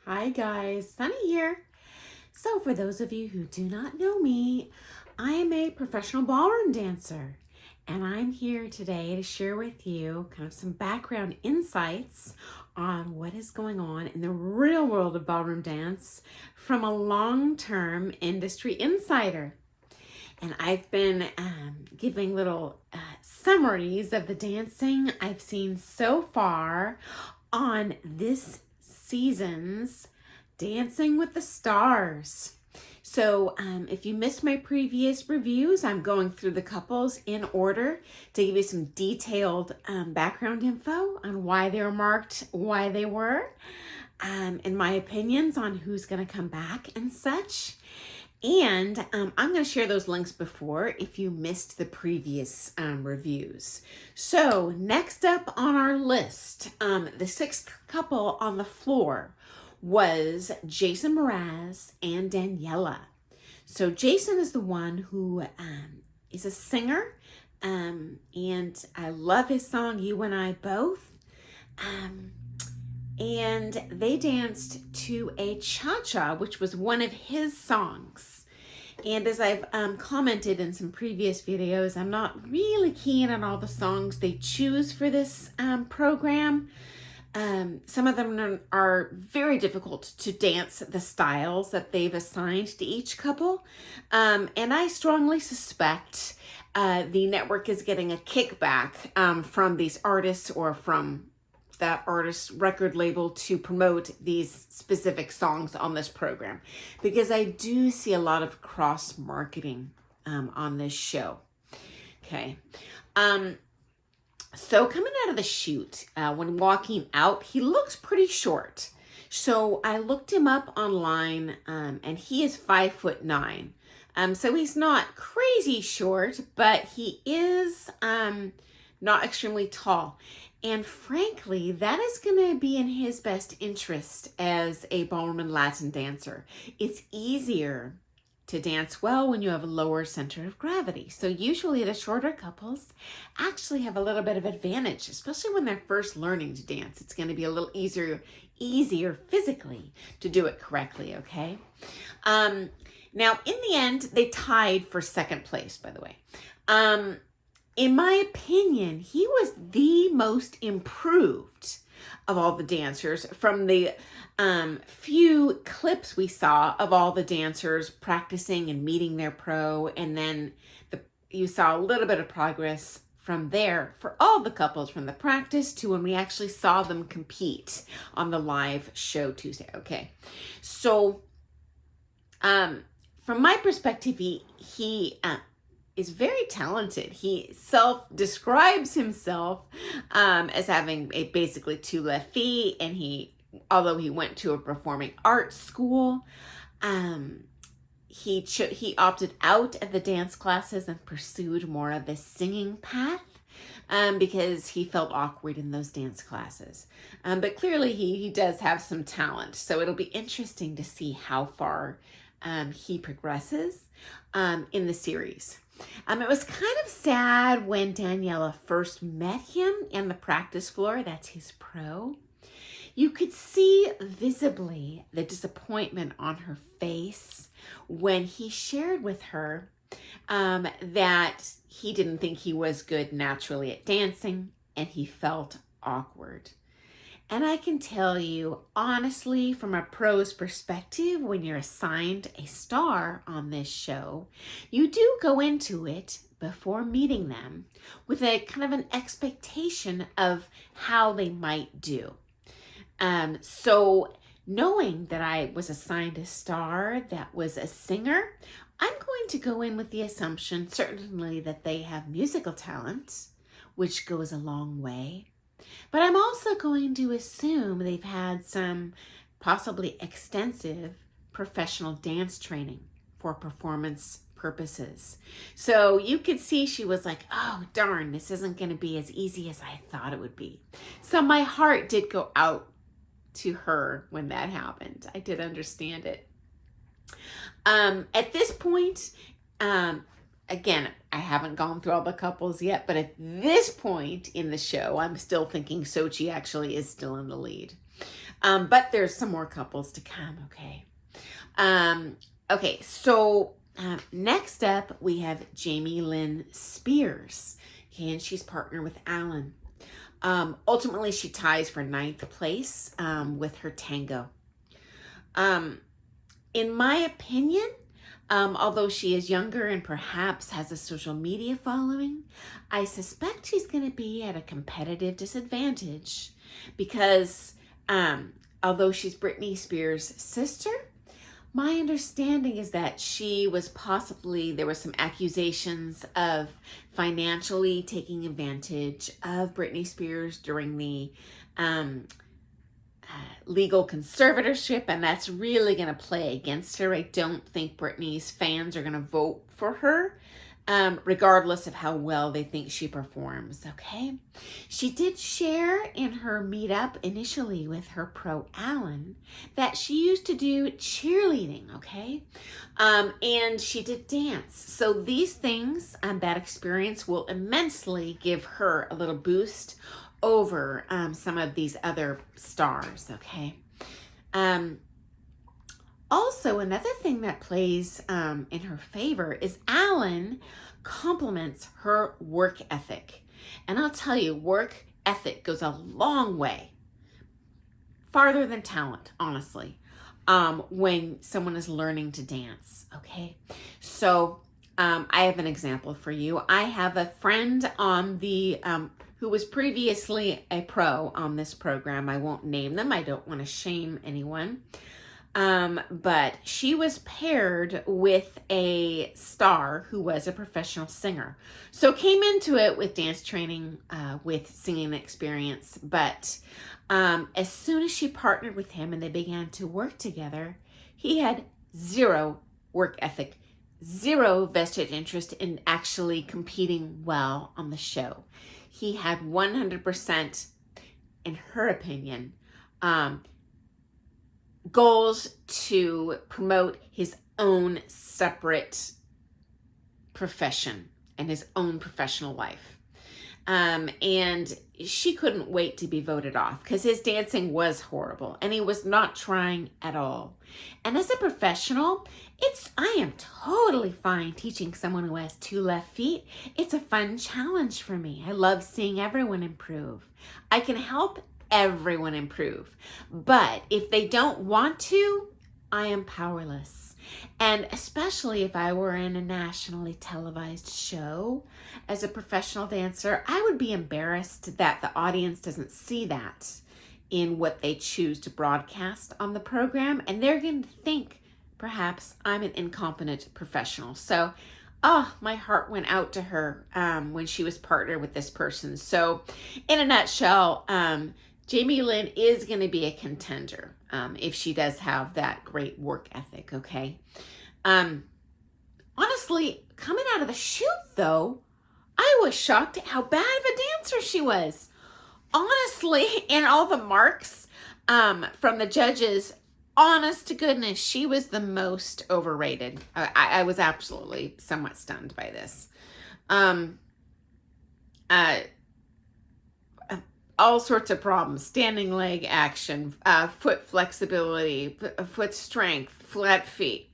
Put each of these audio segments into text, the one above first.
Hi guys, Sunny here. So for those of you who do not know me, I am a professional ballroom dancer and I'm here today to share with you kind of some background insights on what is going on in the real world of ballroom dance from a long-term industry insider. And I've been giving little summaries of the dancing I've seen so far on this season's Dancing with the Stars. So if you missed my previous reviews, I'm going through the couples in order to give you some detailed background info on why they were marked, why they were, and my opinions on who's going to come back and such. And I'm going to share those links before if you missed the previous reviews. So next up on our list, the sixth couple on the floor was Jason Mraz and Daniela. So Jason is the one who is a singer, and I love his song, You and I Both. And they danced to a cha-cha, which was one of his songs. And as I've commented in some previous videos, I'm not really keen on all the songs they choose for this program. Some of them are very difficult to dance the styles that they've assigned to each couple. And I strongly suspect the network is getting a kickback from these artists or from that artist's record label to promote these specific songs on this program, because I do see a lot of cross marketing on this show. Okay. So coming out of the shoot, when walking out, he looks pretty short. So I looked him up online and he is 5'9". So he's not crazy short, but he is not extremely tall. And frankly, that is going to be in his best interest as a ballroom and Latin dancer. It's easier to dance well when you have a lower center of gravity. So usually the shorter couples actually have a little bit of advantage, especially when they're first learning to dance. It's going to be a little easier physically to do it correctly, okay? Now, in the end, they tied for second place, by the way. In my opinion, he was the most improved of all the dancers from the few clips we saw of all the dancers practicing and meeting their pro. And then you saw a little bit of progress from there for all the couples from the practice to when we actually saw them compete on the live show Tuesday. Okay. So from my perspective, he is very talented. He self-describes himself as having basically two left feet, and although he went to a performing arts school, he opted out of the dance classes and pursued more of the singing path because he felt awkward in those dance classes. But clearly he does have some talent, so it'll be interesting to see how far he progresses in the series. It was kind of sad when Daniela first met him in the practice floor. That's his pro. You could see visibly the disappointment on her face when he shared with her that he didn't think he was good naturally at dancing and he felt awkward. And I can tell you, honestly, from a pro's perspective, when you're assigned a star on this show, you do go into it before meeting them with a kind of an expectation of how they might do. So knowing that I was assigned a star that was a singer, I'm going to go in with the assumption, certainly, that they have musical talent, which goes a long way. But I'm also going to assume they've had some possibly extensive professional dance training for performance purposes. So you could see she was like, oh, darn, this isn't going to be as easy as I thought it would be. So my heart did go out to her when that happened. I did understand it. At this point, again, I haven't gone through all the couples yet, but at this point in the show, I'm still thinking Sochi actually is still in the lead. But there's some more couples to come, okay? Okay, so next up, we have Jamie Lynn Spears. Okay, and she's partnered with Alan. Ultimately, she ties for 9th place with her tango. In my opinion, although she is younger and perhaps has a social media following, I suspect she's going to be at a competitive disadvantage because although she's Britney Spears' sister, my understanding is that she was there was some accusations of financially taking advantage of Britney Spears during the legal conservatorship, and that's really going to play against her. I don't think Britney's fans are going to vote for her, regardless of how well they think she performs, okay? She did share in her meetup initially with her pro Alan that she used to do cheerleading, okay? And she did dance. So these things, that experience will immensely give her a little boost over some of these other stars, okay? Also, another thing that plays in her favor is Alan compliments her work ethic. And I'll tell you, work ethic goes a long way, farther than talent, honestly, when someone is learning to dance, okay? So I have an example for you. I have a friend on the who was previously a pro on this program. I won't name them. I don't want to shame anyone. But she was paired with a star who was a professional singer. So came into it with dance training, with singing experience. But as soon as she partnered with him and they began to work together, he had zero work ethic, zero vested interest in actually competing well on the show. He had 100%, in her opinion, goals to promote his own separate profession and his own professional life. And she couldn't wait to be voted off because his dancing was horrible and he was not trying at all. And as a professional, I am totally fine teaching someone who has 2 left feet. It's a fun challenge for me. I love seeing everyone improve. I can help everyone improve. But if they don't want to, I am powerless. And especially if I were in a nationally televised show as a professional dancer, I would be embarrassed that the audience doesn't see that in what they choose to broadcast on the program. And they're going to think perhaps I'm an incompetent professional. So, my heart went out to her when she was partnered with this person. So in a nutshell, Jamie Lynn is going to be a contender if she does have that great work ethic, okay? Honestly, coming out of the shoot, though, I was shocked at how bad of a dancer she was. Honestly, and all the marks from the judges, honest to goodness, she was the most overrated. I was absolutely somewhat stunned by this. All sorts of problems, standing leg action, foot flexibility, foot strength, flat feet.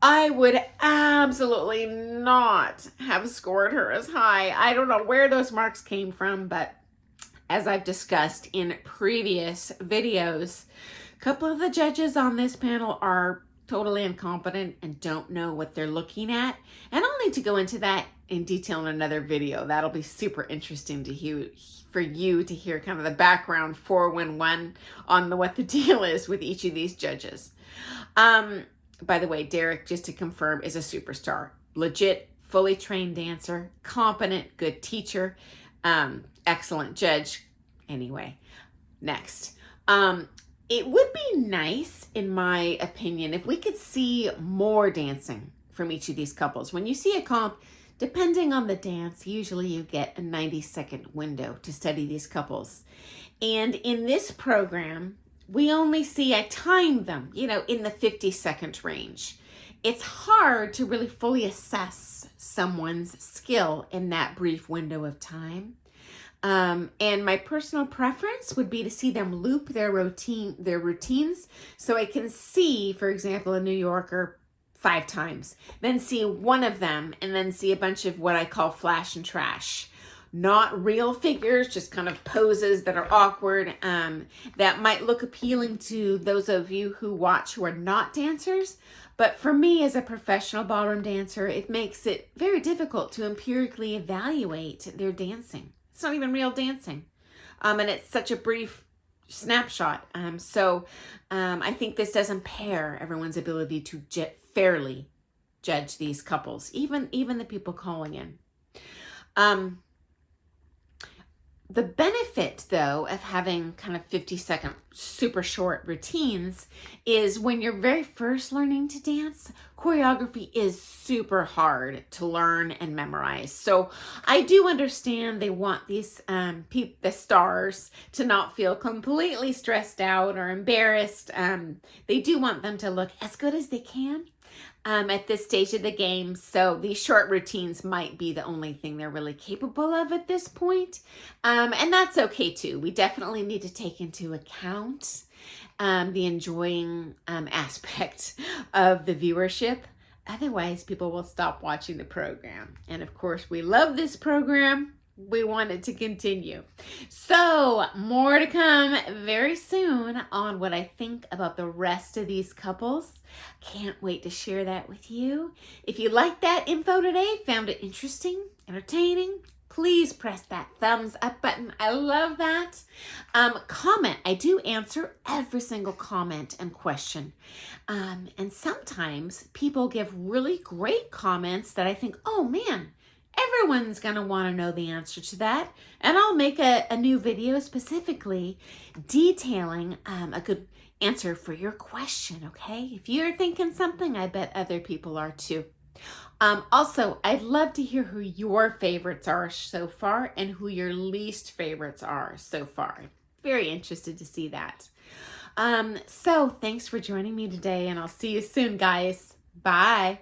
I would absolutely not have scored her as high. I don't know where those marks came from, but as I've discussed in previous videos, a couple of the judges on this panel are totally incompetent and don't know what they're looking at. And I'll need to go into that in detail in another video. That'll be super interesting to hear, for you to hear kind of the background 411 on what the deal is with each of these judges. By the way, Derek, just to confirm, is a superstar. Legit, fully trained dancer, competent, good teacher, excellent judge. Anyway, next. It would be nice, in my opinion, if we could see more dancing from each of these couples. When you see a comp, depending on the dance, usually you get a 90-second window to study these couples. And in this program, we only see, I timed them, in the 50-second range. It's hard to really fully assess someone's skill in that brief window of time. And my personal preference would be to see them loop their routines, so I can see, for example, a New Yorker 5 times, then see one of them, and then see a bunch of what I call flash and trash. Not real figures, just kind of poses that are awkward, that might look appealing to those of you who watch who are not dancers. But for me as a professional ballroom dancer, it makes it very difficult to empirically evaluate their dancing. It's not even real dancing. And it's such a brief snapshot. So I think this does impair everyone's ability to fairly judge these couples, even the people calling in. The benefit, though, of having kind of 50-second super short routines is when you're very first learning to dance, choreography is super hard to learn and memorize. So I do understand they want these the stars to not feel completely stressed out or embarrassed. They do want them to look as good as they can at this stage of the game. So these short routines might be the only thing they're really capable of at this point. And that's okay too. We definitely need to take into account the enjoying aspect of the viewership. Otherwise, people will stop watching the program. And of course, we love this program. We want it to continue. So more to come very soon on what I think about the rest of these couples. Can't wait to share that with you. If you liked that info today, found it interesting, entertaining, please press that thumbs up button. I love that. Comment. I do answer every single comment and question. And sometimes people give really great comments that I think, oh man, everyone's going to want to know the answer to that. And I'll make a new video specifically detailing a good answer for your question, okay? If you're thinking something, I bet other people are too. Also, I'd love to hear who your favorites are so far and who your least favorites are so far. Very interested to see that. So thanks for joining me today, and I'll see you soon, guys. Bye.